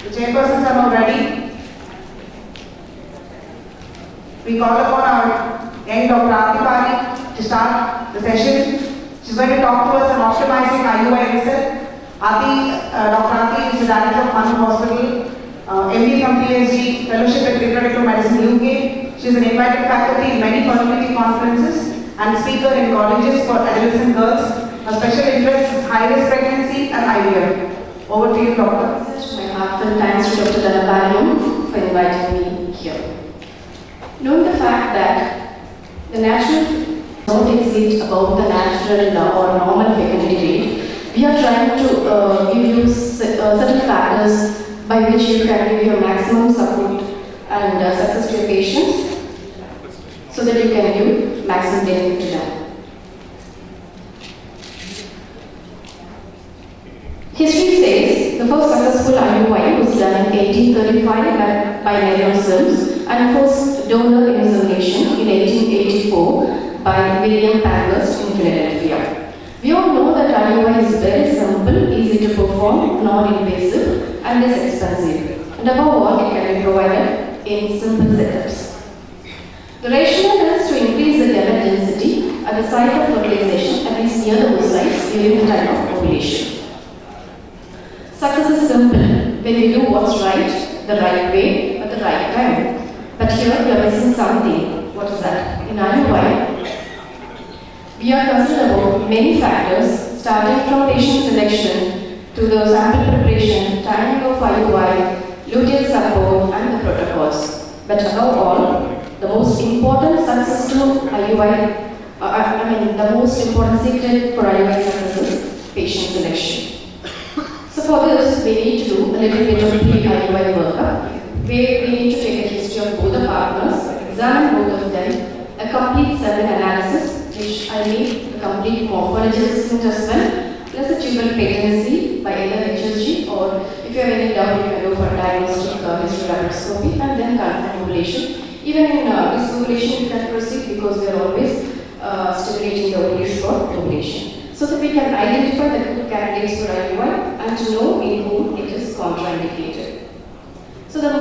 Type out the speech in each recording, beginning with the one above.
The chairpersons are now ready. We call upon our young Dr. Aarti Pari to start the session. She's going to talk to us on optimizing IUI research. Dr. Aarti is the director of Manu Hospital, MD from PSG, fellowship at Reproductive Medicine UK. She is an invited faculty in many fertility conferences and speaker in colleges for adolescent girls. Her special interest is high-risk pregnancy and IVF. Over to you, Doctor. My heartfelt thanks to Dr. Dhanapaniam for inviting me here. Knowing the fact that the natural don't exist above the natural or normal fecundity rate, we are trying to give you certain factors by which you can give your maximum support and success to your patients so that you can give maximum benefit to them. History says the first successful IUI was done in 1835 by Mary Sims and first donor insemination in 1884 by William Pankhurst in Philadelphia. We all know that IUI is very simple, easy to perform, non-invasive and less expensive. And above all, it can be provided in simple setups. The rationale is to increase the gamete density at the site of fertilization, at least near the oocytes during the time of ovulation. Success is simple when you do what's right, the right way, at the right time. But here we are missing something. What is that? In IUI, we are concerned about many factors, starting from patient selection to the sample preparation, timing of IUI, luteal support, and the protocols. But above all, the most important success to IUI, the most important secret for IUI success is patient selection. So for this, we need to do a little bit of pre-IUI workup, where we need to take a history of both the partners, examine both of them, a complete semen analysis, which I need a complete morphology assessment as well, plus a tubal patency by either HSG, or if you have any doubt, you can go for diagnostic hysterosalpingo and then confirm ovulation. Even in this ovulation, you can proceed because we are always stimulating the ovaries for ovulation, so that we can identify the good candidates for IUI and to know in whom it is contraindicated. So the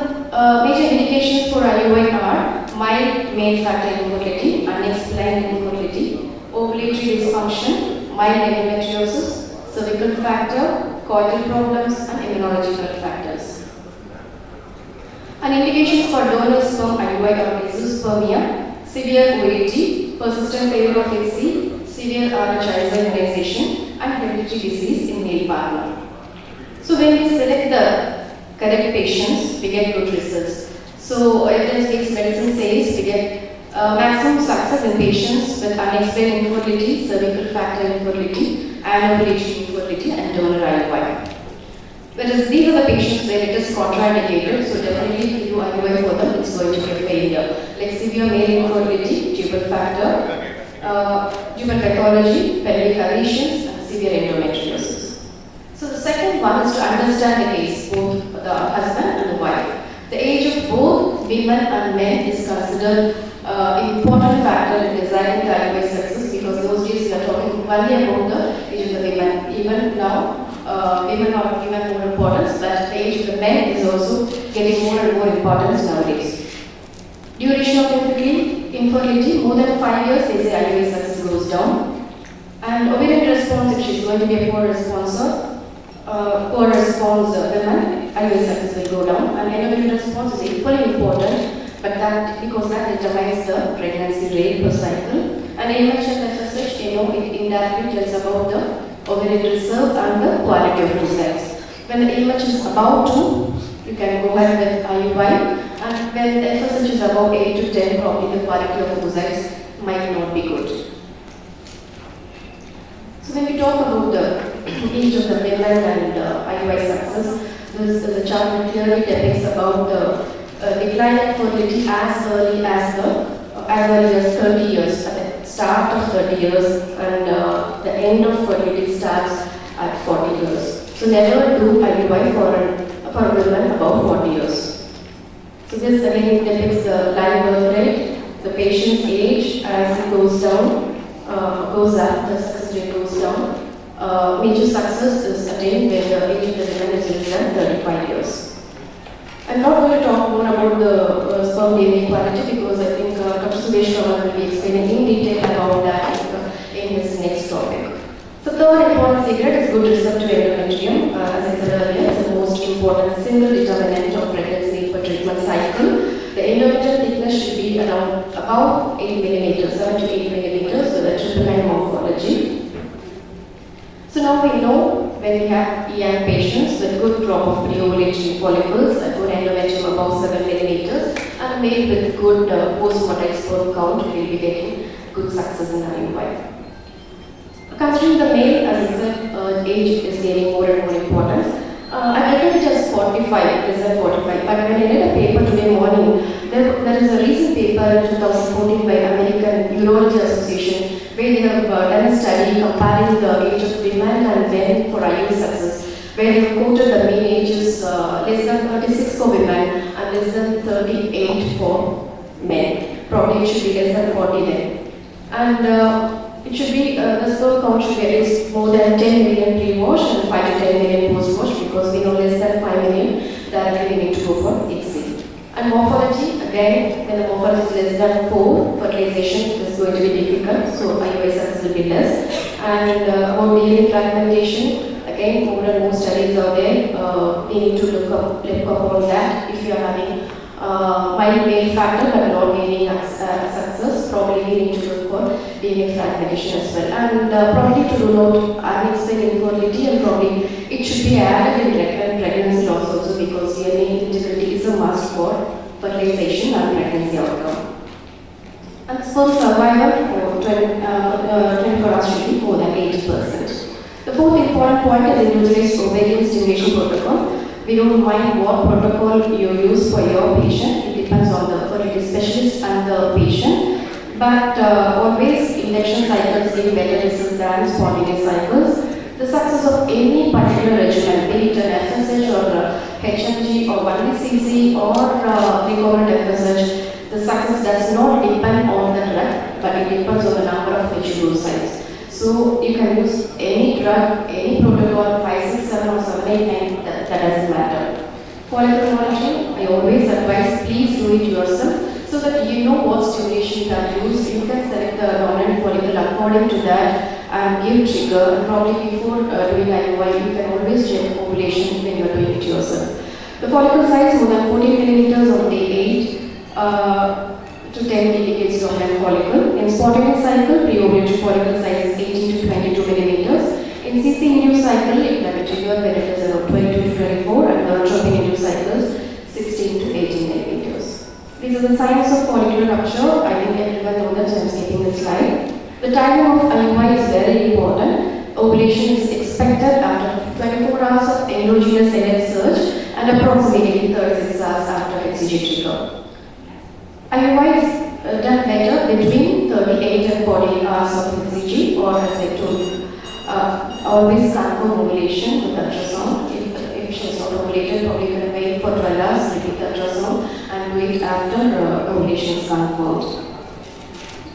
major indications for IUI are mild male factor infertility, unexplained infertility, ovulatory dysfunction, mild endometriosis, cervical factor, coital problems, and immunological factors. And indications for donor sperm IUI are azoospermia, severe OAT, persistent failure of HC, severe RH ionization, and hereditary disease in male partner. So when we select the correct patients, we get good results. So evidence-based medicine says we get maximum success in patients with unexplained infertility, cervical factor infertility, and ovulatory infertility, and donor IUI. Whereas these are the patients where it is contraindicated, so definitely if you do IUI for them, it's going to be a failure. Like severe male infertility, tubal factor, tubal pathology, pelvic adhesions, and severe endometriosis. So the second one is to understand the case, both the husband and the wife. The age of both women and men is considered an important factor in designing the IUI success, because those days we are talking only about the age of the women. Even now, women are given more importance, but the age of the men is also getting more and more importance nowadays. Duration of infertility, more than 5 years, they say IUI success goes down. And ovarian response, if she's going to be a poor response women, IUI success will go down. And endometrial response is equally important, but because that determines the pregnancy rate per cycle. And AMH and FSH, it indirectly tells about the ovarian reserve and the quality of oocytes. When the AMH is about 2, you can go ahead with IUI. And when the FSH is above 8 to 10, probably the quality of oocytes might not be good. So when we talk about the age of the women and IUI success, the chart clearly depicts about the decline in fertility as early as 30 years, at the start of 30 years, and the end of fertility starts at 40 years. So never do IUI for women above 40 years. So this again depicts the live birth rate, the patient's age as it goes down, goes up, the success rate goes down. Major success is attained when the age of the women is less than 35 years. about DNA quality because I think Dr. Suresh Rawat will be explaining in detail about that in his next topic. So third important secret is good receptor endometrium. As I said earlier, it's the most important single determinant of pregnancy per treatment cycle. The endometrial thickness should be around about 8 mm, 7 to 8 mm with a triple line morphology. So now we know when we have young patients with good crop of pre-ovulatory follicles, a good endometrium above 7 mm, and a male with good post-mortem sperm count, we will be getting good success in IUI. Considering the male, as I said, age is gaining more and more importance. I read it as 45, less than 45, but when I read a paper today morning, there is a recent paper in 2014 by American Urology Association where they have done a study comparing the age of women and men for IUI success, where they have quoted the mean ages less than 36 for women and less than 38 for men. Probably it should be less than 40 then. And it should be, the sperm count should be at least more than 10 million pre-wash and 5 to 10 million post-wash because we know less than 5 million directly we need to go for HC. And morphology, again, when the morphology is less than 4, fertilization is going to be difficult, so IUI success will be less. And about DNA fragmentation, again, more and more studies out there, we need to look upon that. If you are having mild male factor but not gaining success, probably we need to look for DNA fragmentation as well. And probably to rule out unexplained infertility, and probably it should be added in pregnancy loss also because DNA integrity is a must for fertilization and pregnancy outcome. And sperm survival for 24 hours should be more than 80%. The fourth important point is individualized ovarian stimulation protocol. We don't mind what protocol you use for your patient. It depends on the fertility specialist and the patient. But always induction cycles give better results than spontaneous cycles. The success of any particular regimen, be it an FSH or HMG or 1DCC or recombinant FSH, the success does not depend on the drug, but it depends on the number of HUO So you can use any drug, any protocol, 5, 6, 7 or 7, 8, 9, that doesn't matter. Follicle monitoring, I always advise please do it yourself so that you know what stimulation are used. You can select the dominant follicle according to that and give trigger. And probably before doing IUI, you can always check ovulation when you are doing it yourself. The follicle size more than 14 millimeters on day 8 to 10 indicates dominant follicle. In spontaneous cycle, pre-ovulatory follicle size is 18 to 22 millimeters. In CC-induced cycle, it can be triggered when it is around 22 to 24, and non-chopping-induced cycles 16 to 18 millimeters. These are the signs of follicular rupture. I think everyone knows that, so I'm skipping the slide. The timing of IUI is very important. Ovulation is expected after 24 hours of endogenous LH surge and approximately 36 hours after HCG trigger. IUI is done better between 38 and 40 hours of HCG, or as I told you, always confirm ovulation with ultrasound. If she is not ovulated, probably you can wait for 12 hours, repeat the ultrasound, and do it after ovulation is confirmed.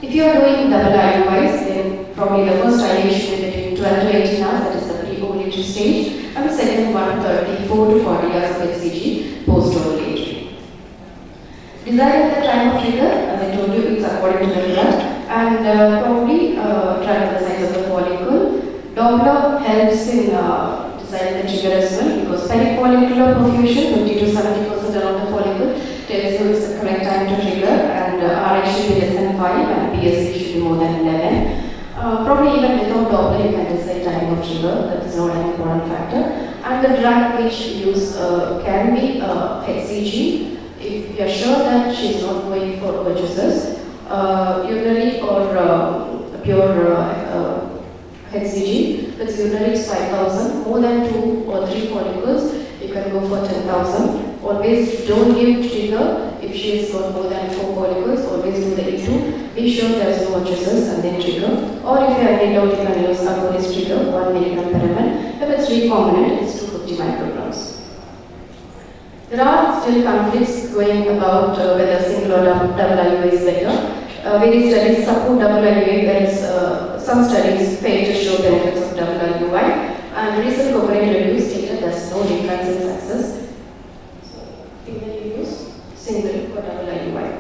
If you are doing double IUIs, then probably the first IUI should be between 12 to 18 hours, that is the pre-ovulatory stage, and the second one 34 to 40 hours of HCG post-ovulatory. Deciding the time of trigger, as I told you, it's according to the blood, and probably track the size of the follicle. Doppler helps in deciding the trigger as well because perifollicular perfusion, 50 to 70% around the follicle, tells you it's the correct time to trigger, and RH should be less than 5 and PSA should be more than 11. Probably even without Doppler, you can decide time of trigger, that is not an important factor. And the drug which you use can be HCG. If you are sure that she is not going for overdoses, urinary or pure HCG, that's urinary is 5,000, more than 2 or 3 follicles, you can go for 10,000. Always don't give trigger if she has got more than 4 follicles, always do the E2, be sure there is no overdoses and then trigger. Or if you have any doubt, you can use agonist trigger, 1 mg per ml. If it's recombinant, it's 250 micrograms. There are still conflicts going about whether single or double IUI is better. Various studies support double IUI, whereas some studies fail to show benefits of double IUI. And recent Cochrane review stated there's no difference in success. So, single use, single or double IUI.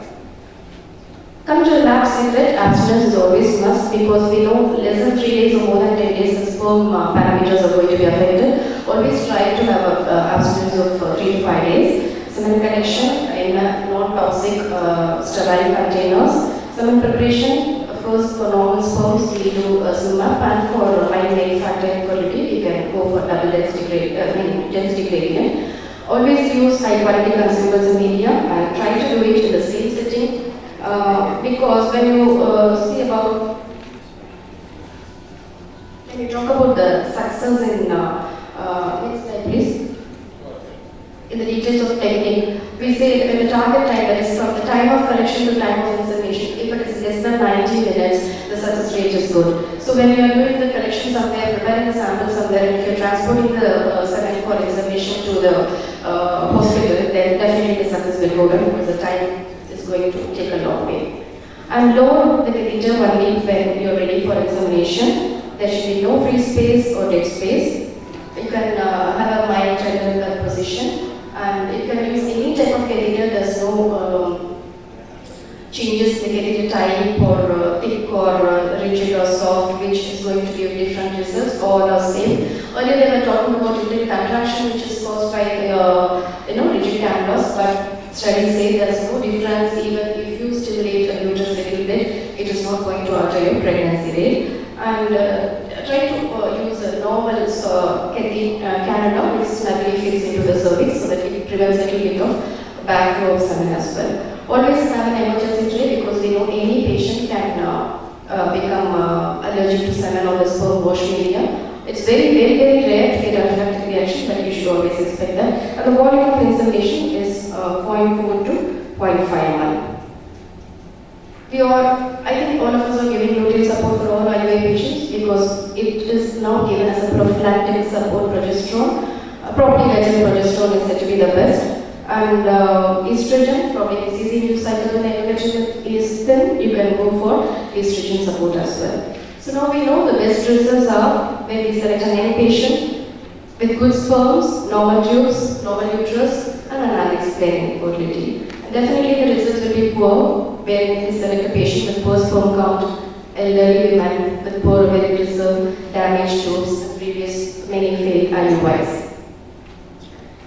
said that abstinence is always must, because we know less than 3 days or more than 10 days the sperm parameters are going to be affected. Always try to have a abstinence of 3 to 5 days. Semen collection in non-toxic sterile containers. Semen preparation, of course, for normal sperms we do Zumab, and for mild male factor equality we can go for double density gradient. Always use high quality consumables in media and try to do it in the same setting. Because when you when you talk about the success in next slide please, in the details of technique, we say that in the target time, that is from the time of collection to time of insemination, if it is less than 90 minutes, the success rate is good. So when you are doing the collection somewhere, preparing the sample somewhere, and if you are transporting the semen for examination to the hospital, then definitely the success will go down because the time is going to take a long way. And lower the catheter 1 week when you are ready for examination. There should be no free space or dead space. You can have a mild tender position, and you can use any type of catheter. There's no changes in the catheter type or thick or rigid or soft, which is going to give different results. All are same. Earlier they were talking about uterine contraction, which is caused by rigid cannulus, but studies say there is no difference. Even if you stimulate a uterus a little bit, it is not going to alter your pregnancy rate. And try to use a normal cannula which snugly fits into the cervix so that it prevents a little bit of backflow of semen as well. Always have an emergency tray, because we know any patient can become allergic to semen or the sperm wash media. It's very, very, very rare to get an anaphylactic reaction, but you should always expect that. And the volume of insemination is 0.4 to 0.5 I think all of us are giving luteal support for all IUI patients because it is now given as a prophylactic support progesterone. Properly measured progesterone is said to be the best. And estrogen, probably disease-induced cycle when estrogen is thin, you can go for estrogen support as well. So now we know the best results are when we select an young patient with good sperms, normal tubes, normal uterus, and an unexplained infertility. Definitely the results will be poor when we select a patient with poor sperm count, elderly women with poor ovarian reserve, damaged tubes, and previous many failed IUIs.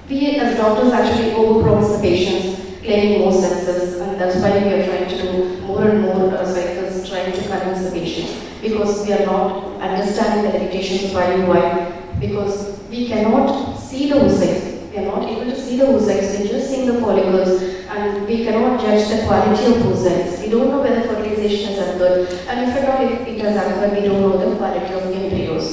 We as doctors actually overpromise the patients, claiming more senses, and that's why we are trying to do more and more cycles, trying to convince the patient, because we are not understanding the limitations of IUI, because we cannot see the oocytes. We are not able to see the oocytes, we are just seeing the follicles, and we cannot judge the quality of oocytes. We don't know whether fertilization has occurred, and if at all it has occurred, we don't know the quality of embryos.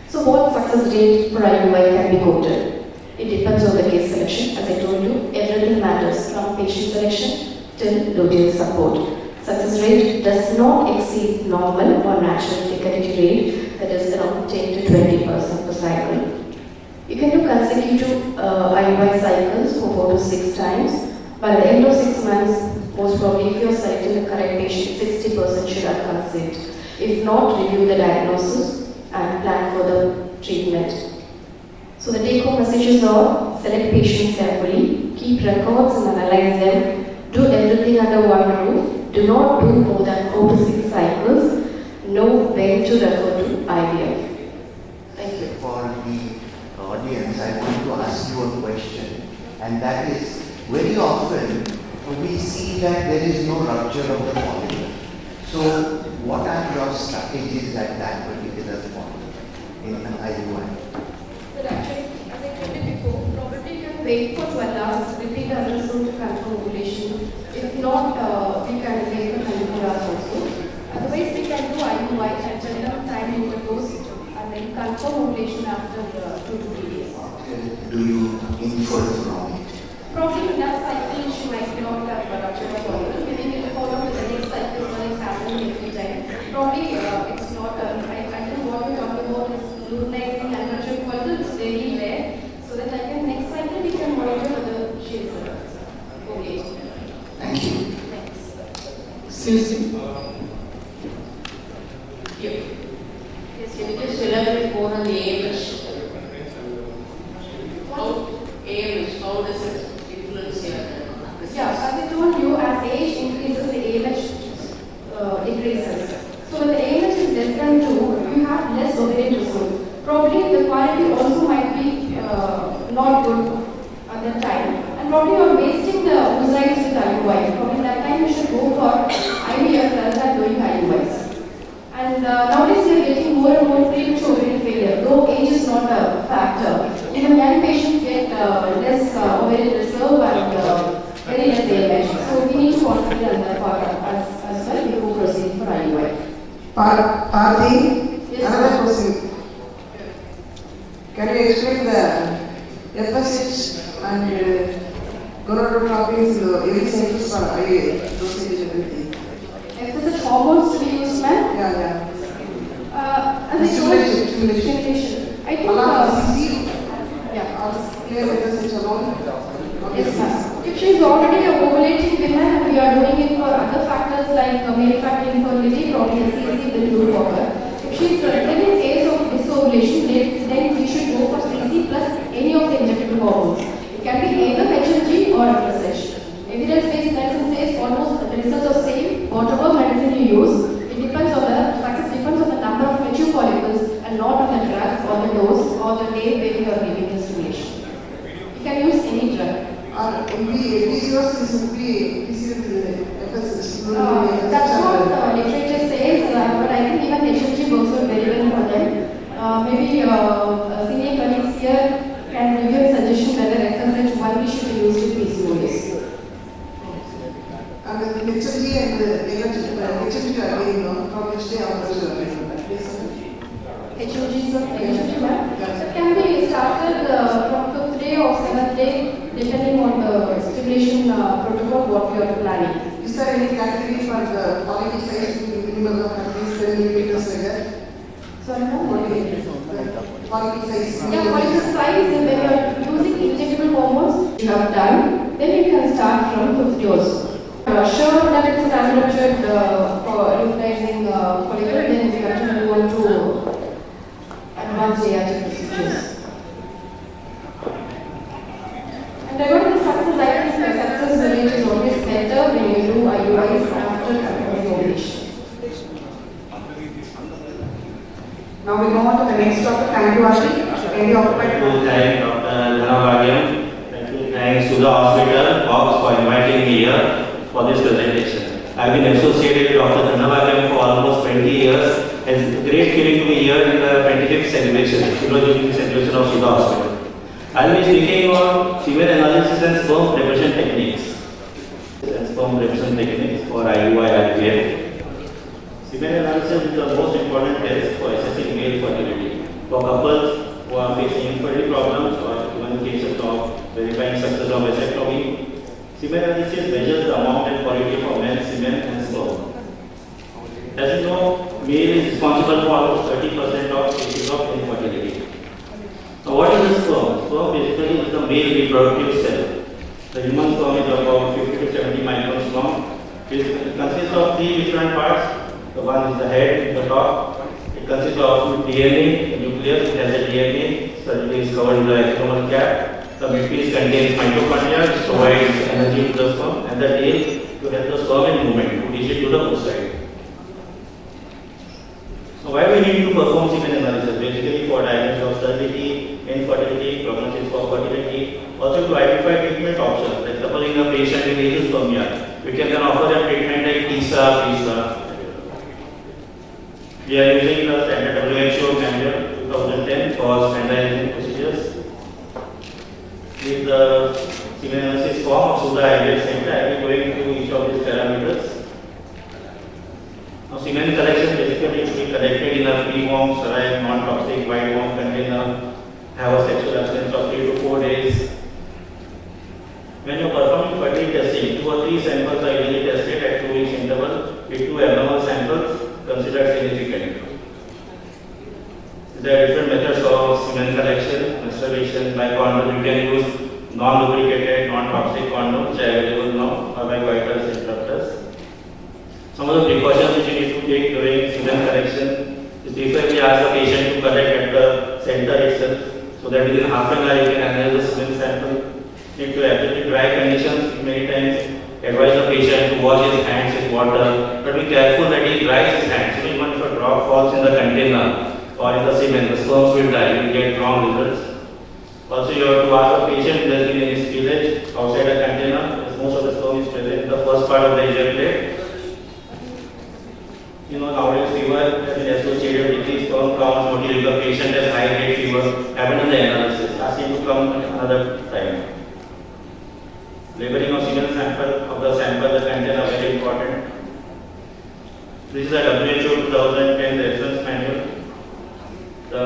So what success rate for IUI can be quoted? It depends on the case selection. As I told you, everything matters from patient selection till luteal support. Success rate does not exceed normal or natural fertility rate, that is around 10 to 20% per cycle. You can do consecutive IUI cycles for 4 to 6 times. By the end of 6 months, most probably if you are selecting the correct patient, 60% should have conceived. If not, review the diagnosis and plan for the treatment. So the take-home messages are: select patients carefully, keep records and analyze them, do everything under one roof, do not do more than 4 to 6 cycles, know when to refer to IVF. Thank you. For the audience, I want to ask you a question, and that is, very often we see that there is no rupture of the follicle. So what are your strategies at that particular point in an IUI? So actually, as I told you before, probably you can wait for 12 hours, repeat the ultrasound to confirm ovulation. If not, we can wait for 24 hours also. Otherwise, we can do IUI at a time intervals and then confirm ovulation after 2 to 3 days. Do you infer from it? Probably in that cycle, she might not have a rupture of follicle. Maybe we will follow the next cycle when it's happening every time. Probably it's not, I think what we're talking about is luteinizing and rupture of follicle is very rare. So that like in next cycle, we can monitor whether she is ovulating. Thank you. Thanks. Excuse me. Yes, Can you just elaborate more on the AMH? How does it influence your yeah, as I told you, as age increases, not good at that time. And probably you're wasting the oocytes with IUI. Probably that time you should go for IVF rather than doing IUIs. And nowadays we are getting more and more premature ovarian failure. Though age is not a factor. Even young patients get less ovarian reserve and very less AMH. So we need to consider that part as well before proceeding for IUI. Parthi, Yes, another question. Can you explain the FSH and gonadotropins in the early stages for IUI dosage and everything? FSH hormones to be used, ma'am? Yeah. As I told Stimulation. I think, yeah. Clear FSH alone? Yes, ma'am. If she is already a ovulating woman and we are doing it for other factors like male factor infertility, probably CC will do for her. If she is in case of disovulation, then we should go for CC plus any of the injectable hormones. It can be either HMG or FSH. Evidence-based medicine says almost the results are same. Whatever medicine you use, it depends on the success depends on the number of mature follicles and not on the drugs or the dose or the day when you are giving the stimulation. You can use any drug. PCOS would be FSH. That's what the literature says, but I think even HMG works out very well for them. Maybe senior colleagues here can give you a suggestion whether FSH only should be used with PCOS. And the HMG and the HMG are getting from which day after HMG, ma'am? So can be started from 5th day or 7th day depending on the stimulation protocol what we are planning. Is there any category for the follicle size minimum of at least 10 millimeters like that? Sorry, ma'am? Follicle size. Yeah, follicle size, when you are using injectable hormones you have done, then you can start from 5th day also. Sure that it's an unruptured for utilizing follicle, then we have to move on to advanced ART procedures. And regarding the success items, the success rate is always better when you do IUIs after undergoing ovulation. Now we go on to the next topic. Thank you, Ashi. Any occupied? Thank Dr. Dhanavagyan. Thank you. Thanks to the hospital, Box, for inviting me here for this presentation. I've been associated with Dr. Dhanavagyan for almost 20 years. It's a great feeling to be here in the 25th celebration, Philogenic celebration of Sudha Hospital. I'll be speaking on semen analysis and sperm preparation techniques. And sperm preparation techniques for IUI IVF. Semen analysis is the most important test for assessing male fertility. For couples who are facing infertility problems or even cases of verifying success of vasectomy, semen analysis measures the amount and quality of men's semen and sperm. As you know, male is responsible for almost 30% of cases of infertility. Now, what is the sperm? Sperm basically is the male reproductive cell. The human sperm is about 50 to 70 microns long. It consists of 3 different parts. The one is the head, the top. It consists of DNA, the nucleus, it has a DNA, certainly is covered in the external cap. The midpiece contains mitochondria, which provides energy to the sperm, and the tail to help the sperm in movement, to reach it to the oocyte. So why we need to perform semen analysis? Basically for diagnosis of sterility, infertility, prognosis for fertility, also to identify treatment options. Like supposing a patient with azoospermia, we can then offer them treatment like TISA, PISA. We are using the standard WHO manual 2010 for standardizing procedures. With the semen analysis form of Sudha IVF Center, I will be going through each of these parameters. Now, semen collection basically should be collected in a free-form, sterile, non-toxic, white-form container, have a sexual abstinence of 3 to 4 days. When you are performing fertility testing, 2 or 3 samples are usually tested at 2 weeks interval, with 2 abnormal samples considered significant. There are different methods of semen collection, masturbation by condom. You can use non-lubricated, non-toxic condoms, which are available now, or by Goiter's interrupters. Some of the precautions which you need to take during semen collection is preferably ask the patient to collect at the center itself, so that within half an hour you can analyze the semen sample. Need to absolutely dry conditions. Many times advise the patient to wash his hands with water, but be careful that he dries his hands. So even if a drop falls in the container or in the semen, the sperms will die. You will get wrong results. Also, you have to ask the asking to come another time. Labeling of semen sample of the sample, the content are very important. This is a WHO 2010 reference manual. The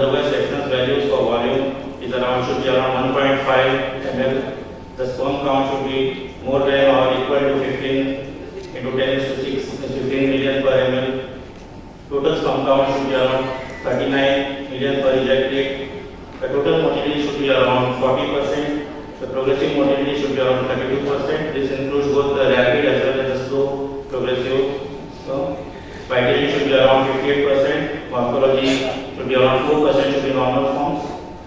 lowest reference values for volume is should be around 1.5 ml. The sperm count should be more than or equal to 15 into 10⁶ 15 million per ml. Total sperm count should be around 39 million per ejectate. The total motility should be around 40%. The progressive motility should be around 32%. This includes both the rapid as well as the slow progressive. Vitality should be around 58%. Morphology should be around 4% should be normal forms.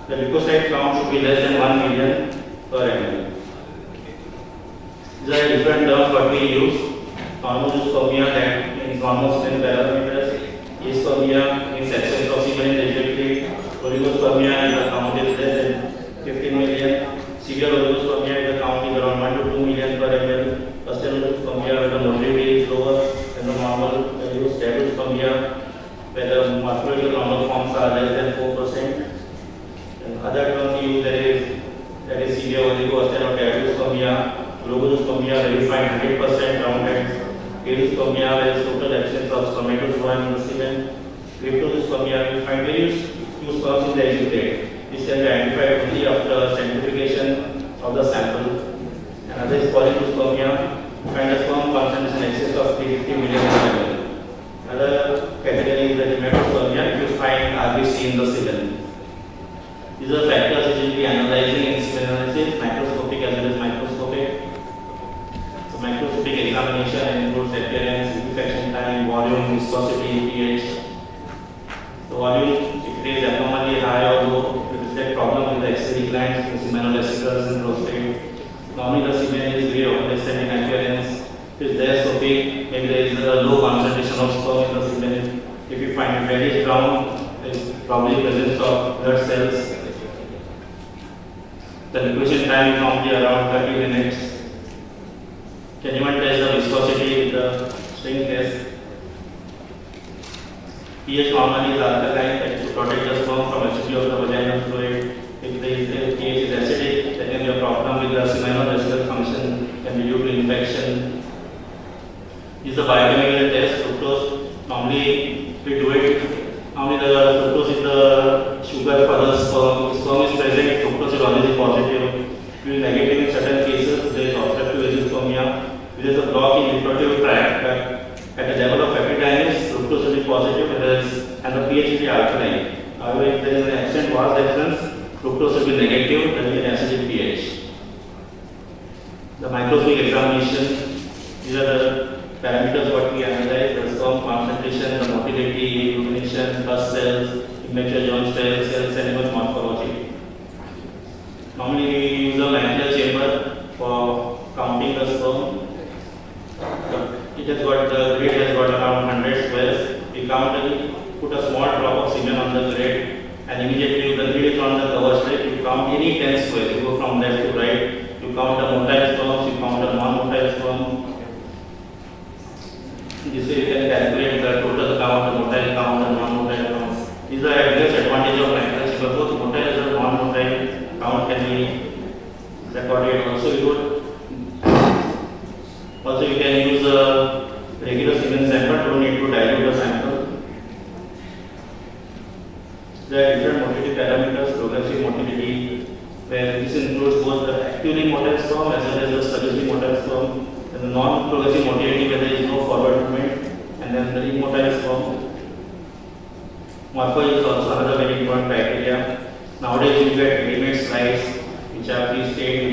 The leukocyte count should be less than 1 million per ml. These are different terms what we use. Normospermia, that means normal semen parameters. Aspermia means absence of semen in the ejectate. Oligospermia is the count is less than 15 million. Severe oligospermia is the count is around 1 to 2 million per ml. Oligospermia where the motility is lower than the normal values. Steatospermia where the morphological normal forms are less than 4%. And other terms used that is severe oligosteatospermia. Logospermia where you find 100% round heads. Aidospermia where there is total absence of spermatozoa in the semen. Cryptospermia you find very few sperms in the ejectate. This can be identified only after centrifugation of the sample. Another is polydospermia. You find the sperm concentration in excess of 350 million per ml. Another category is the hematospermia. You find RBC in the semen. These are factors which will be analyzing in semen analysis, macroscopic as well as microscopic. So microscopic examination includes appearance, infection time, volume, viscosity, pH. The volume, if it is abnormally high or low, it is a problem with the axillary glands, seminolesicles and prostate. Normally the semen is very opalescent in appearance. If there is so big, maybe there is a low concentration of sperm in the semen. If you find it reddish brown, there is probably presence of blood cells. The liquefaction time is normally around 30 minutes. Can even test the viscosity with the string test. pH normally is alkaline, that is to protect the sperm from acidity of the vaginal fluid. If the pH is acidic, then there can be a problem with the seminolesical function, can be due to infection. This is the biochemical test. Fructose, normally we do it. Normally the fructose is the sugar for the sperm. If sperm is present, fructose is always positive. If it is negative in certain cases, there is obstructive azoospermia. If there is a block in reproductive tract, at the level of epidermis, fructose will be positive and the pH will be alkaline. However, if there is an absent Wahl's difference, fructose will be negative, there will be an acidic pH. The microscopic examination, these are the parameters what we analyze: the sperm concentration, the motility, illumination, pus cells, immature germ cells, and even morphology. Normally we use a Mancler chamber for counting the sperm. It has got the grid has got around 100 squares. We put a small drop of semen on the grid, and immediately the grid is on the cover slip. You count any 10 squares. You go from left to right. You count the motile sperms. You count the non-motile sperm. This way you can calculate the total count, the motile count, and non-motile count. These are various advantages of Mancler chamber. Both motile and non-motile count can be recorded. Also you can use a regular semen sample, don't need to dilute the sample. There are different motility parameters, progressive motility, where this includes both the actively motile sperm as well as the sluggishly motile sperm, and the non-progressive motility where there is no forward movement, and then the immotile sperm. Morphology is also another very important criteria. Nowadays you get ready-made slides which are pre-stained